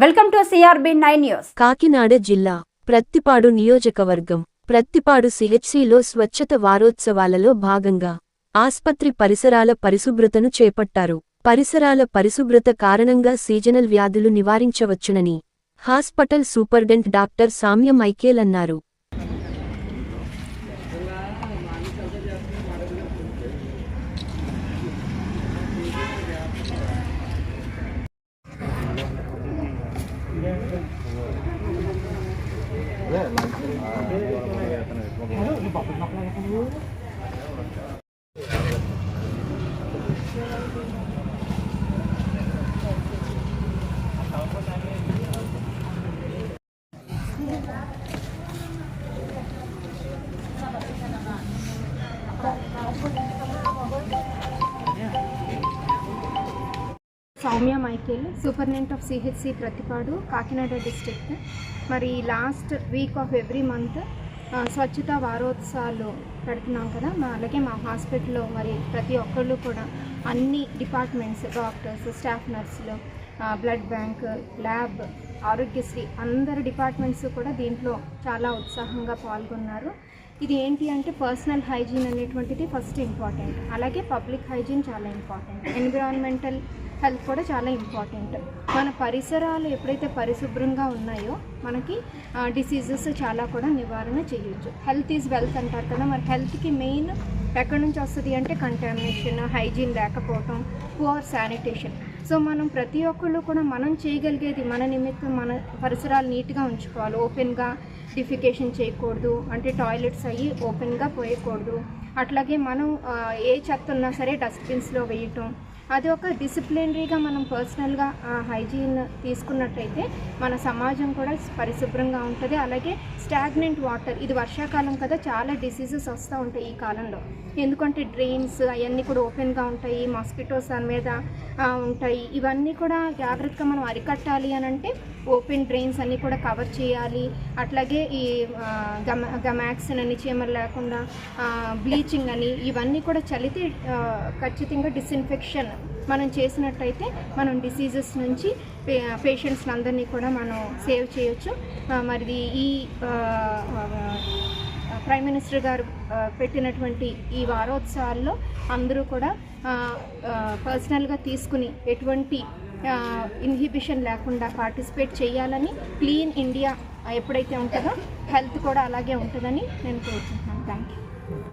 Welcome to CRB9 news. Kakinada జిల్లా ప్రత్తిపాడు నియోజకవర్గం ప్రత్తిపాడు CHCలో స్వచ్ఛత వారోత్సవాలలో భాగంగా ఆస్పత్రి పరిసరాల పరిశుభ్రతను చేపట్టారు. పరిసరాల పరిశుభ్రత కారణంగా సీజనల్ వ్యాధులు నివారించవచ్చునని hospital superintendent doctor Samya Michael అన్నారు. Soumya Michael, superintendent of CHC Prathipadu, Kakinada district. మరి last week of every month స్వచ్ఛత వారోత్సవాలు పెడుతున్నాం కదా. అలాగే మా హాస్పిటల్లో మరి ప్రతి ఒక్కళ్ళు కూడా అన్ని డిపార్ట్మెంట్స్, డాక్టర్స్, స్టాఫ్ నర్సులు, బ్లడ్ బ్యాంక్, ల్యాబ్, ఆరోగ్యశ్రీ అందరు డిపార్ట్మెంట్స్ కూడా దీంట్లో చాలా ఉత్సాహంగా పాల్గొన్నారు. ఇది ఏంటి అంటే పర్సనల్ హైజీన్ అనేటువంటిది ఫస్ట్ ఇంపార్టెంట్. అలాగే పబ్లిక్ హైజీన్ చాలా ఇంపార్టెంట్. ఎన్విరాన్మెంటల్ హెల్త్ కూడా చాలా ఇంపార్టెంట్. మన పరిసరాలు ఎప్పుడైతే పరిశుభ్రంగా ఉన్నాయో మనకి డిసీజెస్ చాలా కూడా నివారణ చేయొచ్చు. హెల్త్ ఈజ్ వెల్త్ అంటారు కదా. మరి హెల్త్కి మెయిన్ ఎక్కడి నుంచి వస్తుంది అంటే కంటామినేషన్, హైజీన్ లేకపోవటం, పువర్ శానిటేషన్. సో మనం ప్రతి ఒక్కళ్ళు కూడా మనం చేయగలిగేది మన నిమిత్తం మన పరిసరాలు నీట్గా ఉంచుకోవాలి. ఓపెన్గా డిఫికేషన్ చేయకూడదు, అంటే టాయిలెట్స్ అయ్యి ఓపెన్గా పోయకూడదు. అట్లాగే మనం ఏ చెత్త ఉన్నా సరే డస్ట్బిన్స్లో వేయటం. అది ఒక డిసిప్లినరీగా మనం పర్సనల్గా హైజీన్ తీసుకున్నట్టయితే మన సమాజం కూడా పరిశుభ్రంగా ఉంటుంది. అలాగే స్టాగ్నెంట్ వాటర్, ఇది వర్షాకాలం కదా, చాలా డిసీజెస్ వస్తూ ఉంటాయి ఈ కాలంలో. ఎందుకంటే డ్రైన్స్ అవన్నీ కూడా ఓపెన్గా ఉంటాయి, మాస్కిటోస్ దాని మీద ఉంటాయి. ఇవన్నీ కూడా జాగ్రత్తగా మనం అరికట్టాలి అని అంటే ఓపెన్ డ్రైన్స్ అన్నీ కూడా కవర్ చేయాలి. అట్లాగే ఈ గమాక్సిన్ అని, చీమలు లేకుండా బ్లీచింగ్ అని, ఇవన్నీ కూడా చల్లితే ఖచ్చితంగా డిస్ఇన్ఫెక్షన్ మనం చేసినట్టయితే మనం డిసీజెస్ నుంచి పేషెంట్స్ని అందరినీ కూడా మనం సేవ్ చేయొచ్చు. మరి ఈ ప్రైమ్ మినిస్టర్ గారు పెట్టినటువంటి ఈ వారోత్సవాల్లో అందరూ కూడా పర్సనల్గా తీసుకుని ఎటువంటి ఇన్హిబిషన్ లేకుండా పార్టిసిపేట్ చేయాలని, క్లీన్ ఇండియా ఎప్పుడైతే ఉంటుందో హెల్త్ కూడా అలాగే ఉంటుందని నేను కోరుకుంటున్నాను. Thank you.